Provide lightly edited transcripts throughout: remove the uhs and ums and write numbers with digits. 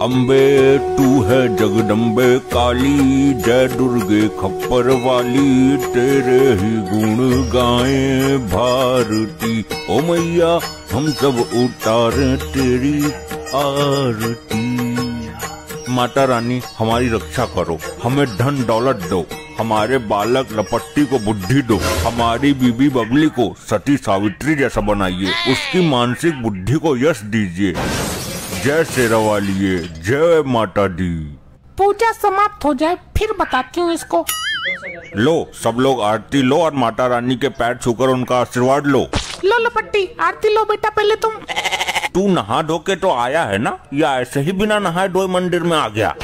अम्बे तू है जगदम्बे काली, जय दुर्गे खप्पर वाली, तेरे ही गुण गाए भारती। ओ मैया हम सब उतारे तेरी आरती। माता रानी हमारी रक्षा करो, हमें धन दौलत दो, हमारे बालक लपट्टी को बुद्धि दो, हमारी बीबी बबली को सती सावित्री जैसा बनाइए, उसकी मानसिक बुद्धि को यश दीजिए। जय शेरावालिये, जय माता दी। पूजा समाप्त हो जाए फिर बताती हूँ इसको। लो सब लोग आरती लो और माता रानी के पैर छूकर उनका आशीर्वाद लो। लो लपट्टी आरती लो बेटा पहले तुम। तू नहा धो के तो आया है ना, या ऐसे ही बिना नहाए धोए मंदिर में आ गया?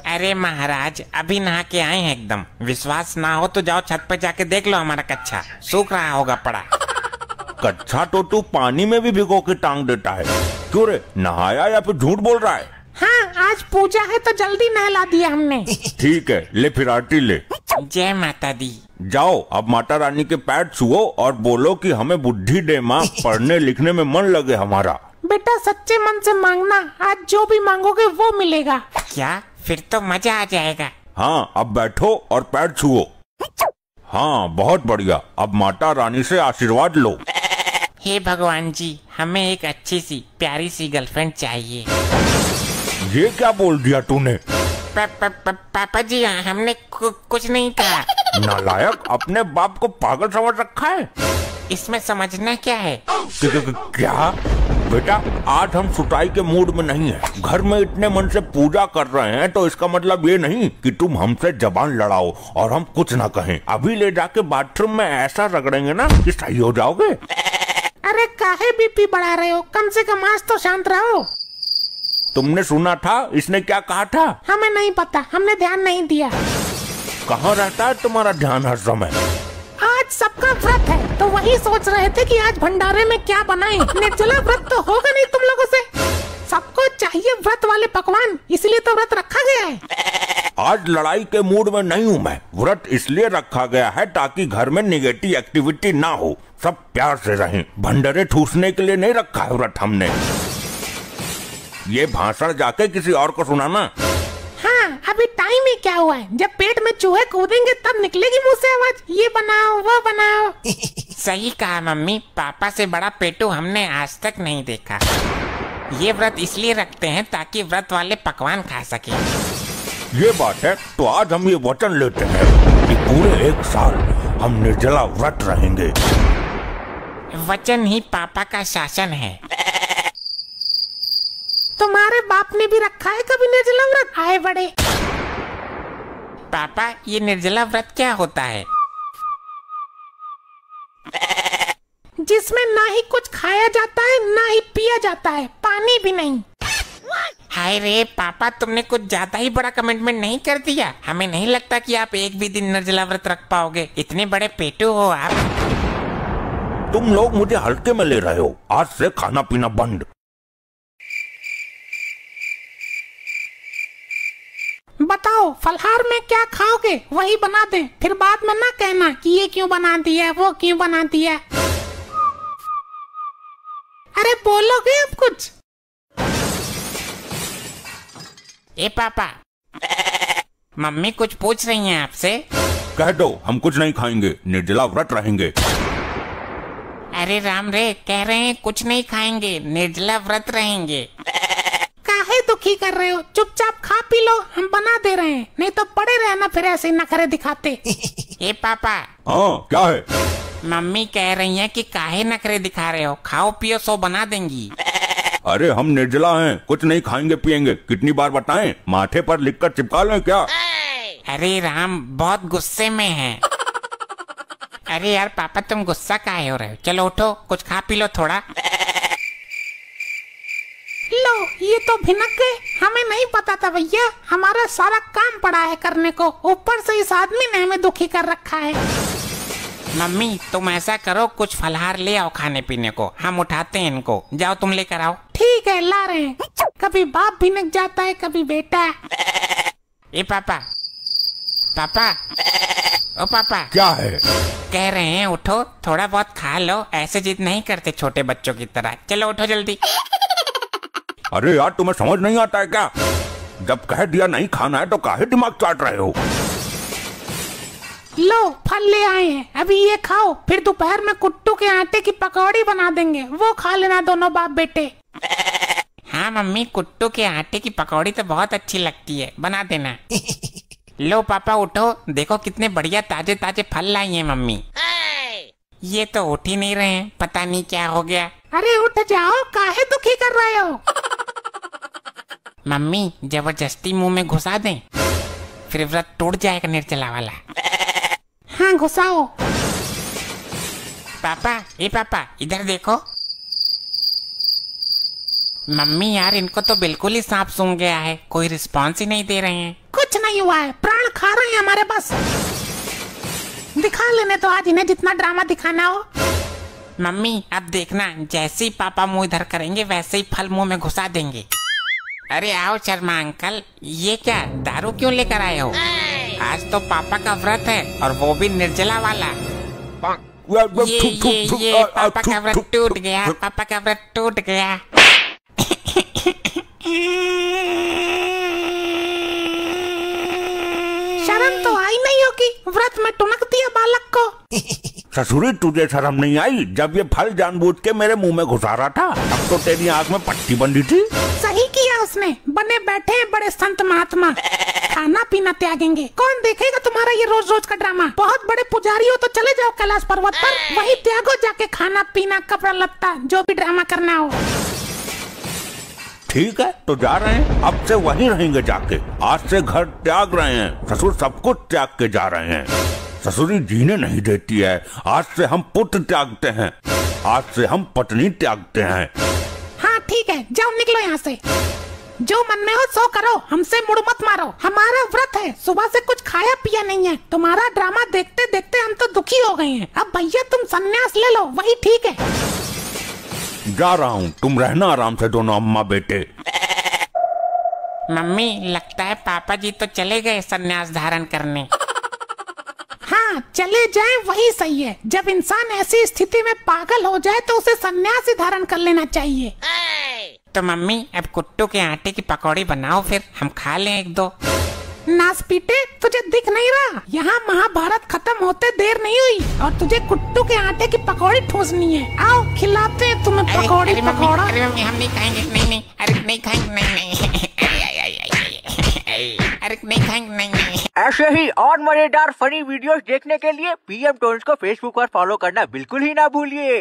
अरे महाराज अभी नहा के आए हैं एकदम। विश्वास ना हो तो जाओ छत पे जाके देख लो, हमारा कच्छा सूख रहा होगा पड़ा। कच्छा तो तू पानी में भी भिगो के टांग देता है, क्यों रे? नहाया या फिर झूठ बोल रहा है? हाँ आज पूजा है तो जल्दी नहला दिया हमने। ठीक है ले फिर आरती ले। जय माता दी। जाओ अब माता रानी के पैर छुओ और बोलो कि हमें बुद्धि दे माँ, पढ़ने लिखने में मन लगे हमारा। बेटा सच्चे मन से मांगना, आज जो भी मांगोगे वो मिलेगा। क्या? फिर तो मजा आ जाएगा। हाँ अब बैठो और पैर छुओ। हाँ बहुत बढ़िया, अब माता रानी से आशीर्वाद लो। हे भगवान जी हमें एक अच्छी सी प्यारी सी गर्लफ्रेंड चाहिए। ये क्या बोल दिया तूने? पापा जी हमने कुछ नहीं कहा। नालायक, अपने बाप को पागल समझ रखा है। इसमें समझना क्या है? क्या बेटा, आज हम सुताई के मूड में नहीं है। घर में इतने मन से पूजा कर रहे हैं तो इसका मतलब ये नहीं कि तुम हमसे जबान लड़ाओ और हम कुछ ना कहें। अभी ले जाके बाथरूम में ऐसा रगड़ेंगे ना कि सही हो जाओगे। अरे काहे बीपी बढ़ा रहे हो, कम से कम आज तो शांत रहो। तुमने सुना था इसने क्या कहा था? हमें नहीं पता, हमने ध्यान नहीं दिया। कहाँ रहता है तुम्हारा ध्यान हर समय? आज सबका व्रत है तो वही सोच रहे थे कि आज भंडारे में क्या बनाएं। निर्जला व्रत तो होगा नहीं तुम लोगों से। सबको चाहिए व्रत वाले पकवान, इसलिए तो व्रत रखा गया है। आज लड़ाई के मूड में नहीं हूँ मैं। व्रत इसलिए रखा गया है ताकि घर में निगेटिव एक्टिविटी ना हो, सब प्यार से रहें। भंडारे ठूसने के लिए नहीं रखा है व्रत हमने। ये भाषण जाके किसी और को सुनाना। हाँ अभी टाइम ही क्या हुआ है, जब पेट में चूहे कूदेंगे तब निकलेगी मुंह से आवाज, ये बनाओ वो बनाओ। सही कहा मम्मी, पापा से बड़ा पेटू हमने आज तक नहीं देखा। ये व्रत इसलिए रखते हैं ताकि व्रत वाले पकवान खा सके। ये बात है तो आज हम ये वचन लेते हैं कि पूरे 1 साल हम निर्जला व्रत रहेंगे। वचन ही पापा का शासन है। तुम्हारे बाप ने भी रखा है कभी निर्जला व्रत? आए बड़े। पापा ये निर्जला व्रत क्या होता है? जिसमें ना ही कुछ खाया जाता है ना ही पिया जाता है, पानी भी नहीं। हाय रे पापा, तुमने कुछ ज्यादा ही बड़ा कमिटमेंट नहीं कर दिया? हमें नहीं लगता कि आप एक भी दिन निर्जला व्रत रख पाओगे, इतने बड़े पेटू हो आप। तुम लोग मुझे हल्के में ले रहे हो। आज से खाना पीना बंद। बताओ फलहार में क्या खाओगे, वही बना दे, फिर बाद में ना कहना कि ये क्यों बना दिया वो क्यों बना दिया। अरे बोलोगे अब कुछ? ए पापा, मम्मी कुछ पूछ रही हैं आपसे। कह दो हम कुछ नहीं खाएंगे, निर्जला व्रत रहेंगे। अरे राम रे, कह रहे हैं कुछ नहीं खाएंगे, निर्जला व्रत रहेंगे। काहे दुखी कर रहे हो, चुपचाप खा पी लो, हम बना दे रहे हैं, नहीं तो पड़े रहना फिर ऐसे नखरे दिखाते। ए पापा। हाँ क्या है? मम्मी कह रही हैं कि काहे नखरे दिखा रहे हो, खाओ पियो सो बना देंगी। अरे हम निर्जला हैं, कुछ नहीं खाएंगे पिएंगे, कितनी बार बताएं? माथे पर लिखकर चिपका लें क्या? अरे राम बहुत गुस्से में है। अरे यार पापा तुम गुस्सा काहे हो रहे हो, चलो उठो कुछ खा पी लो थोड़ा। लो ये तो भिनक गए, हमें नहीं पता था भैया, हमारा सारा काम पड़ा है करने को, ऊपर से इस आदमी ने हमें दुखी कर रखा है। मम्मी तुम ऐसा करो, कुछ फलहार ले आओ खाने पीने को, हम उठाते हैं इनको, जाओ तुम लेकर आओ। ठीक है ला रहे हैं। कभी बाप भिनक जाता है कभी बेटा। ए पापा, पापा, ओ पापा। क्या है? कह रहे हैं उठो थोड़ा बहुत खा लो, ऐसे जिद नहीं करते छोटे बच्चों की तरह, चलो उठो जल्दी। अरे यार तुम्हें समझ नहीं आता है क्या? जब कह दिया नहीं खाना है तो काहे दिमाग चाट रहे हो? लो फल ले आए हैं, अभी ये खाओ, फिर दोपहर में कुट्टू के आटे की पकौड़ी बना देंगे, वो खा लेना दोनों बाप बेटे। हाँ मम्मी, कुट्टू के आटे की पकौड़ी तो बहुत अच्छी लगती है, बना देना। लो पापा उठो, देखो कितने बढ़िया ताजे ताजे फल लाई हैं मम्मी। ये तो उठ ही नहीं रहे हैं, पता नहीं क्या हो गया। अरे उठ जाओ, काहे दुखी कर रहे हो? मम्मी जबरदस्ती मुंह में घुसा दें, फिर व्रत टूट जाएगा निर्जला वाला। हाँ घुसाओ। पापा, ए पापा इधर देखो। मम्मी यार इनको तो बिल्कुल ही सांप सूंघ गया है, कोई रिस्पॉन्स ही नहीं दे रहे हैं। कुछ नहीं हुआ है, प्राण खा रहे हैं हमारे बस। दिखा लेने तो आज इन्हें जितना ड्रामा दिखाना हो। मम्मी अब देखना, जैसे ही पापा मुंह इधर करेंगे वैसे ही फल मुंह में घुसा देंगे। अरे आओ शर्मा अंकल, ये क्या दारू क्यों लेकर आए हो? आज तो पापा का व्रत है और वो भी निर्जला वाला। ये पापा का व्रत टूट गया, पापा का व्रत टूट गया। शर्म तो आई नहीं होगी, व्रत में टुनक दिया बालक को। ससुरी तुझे शर्म नहीं आई जब ये फल जानबूझ के मेरे मुंह में घुसा रहा था? अब तो तेरी आंख में पट्टी बंधी थी। सही किया उसने, बने बैठे हैं बड़े संत महात्मा, खाना पीना त्यागेंगे। कौन देखेगा तुम्हारा ये रोज रोज का ड्रामा? बहुत बड़े पुजारी हो तो चले जाओ कैलाश पर्वत पर, वही त्यागो जाके खाना पीना, कपड़ा लत्ता, जो भी ड्रामा करना हो। ठीक है तो जा रहे हैं, अब से वहीं रहेंगे जाके। आज से घर त्याग रहे हैं, ससुर सब कुछ त्याग के जा रहे हैं। ससुरी जीने नहीं देती है, आज से हम पुत्र त्यागते हैं, आज से हम पत्नी त्यागते हैं। हाँ ठीक है, जाओ निकलो यहाँ से, जो मन में हो सो करो, हमसे मुड़ मत मारो। हमारा व्रत है, सुबह से कुछ खाया पिया नहीं है, तुम्हारा ड्रामा देखते देखते हम तो दुखी हो गए हैं। अब भैया तुम संन्यास ले लो, वही ठीक है। जा रहा हूँ, तुम रहना आराम से दोनों अम्मा बेटे। मम्मी लगता है पापा जी तो चले गए संन्यास धारण करने। हाँ चले जाए वही सही है, जब इंसान ऐसी स्थिति में पागल हो जाए तो उसे संन्यास ही धारण कर लेना चाहिए। तो मम्मी अब कुट्टू के आटे की पकौड़ी बनाओ, फिर हम खा लें एक दो। नास पीटे, तुझे दिख नहीं रहा? यहाँ महाभारत खत्म होते देर नहीं हुई और तुझे कुट्टू के आटे की पकौड़ी ठूसनी है। आओ खिलाते हैं तुम्हें पकौड़ी पकौड़ा। अरे मम्मी हम नहीं खाएंगे, नहीं अरे नहीं खाएंगे, नहीं अरे नहीं खाएंगे, नहीं। ऐसे ही और मजेदार फनी वीडियोस देखने के लिए PM टोन्स को फेसबुक पर फॉलो करना बिल्कुल ही ना भूलिए।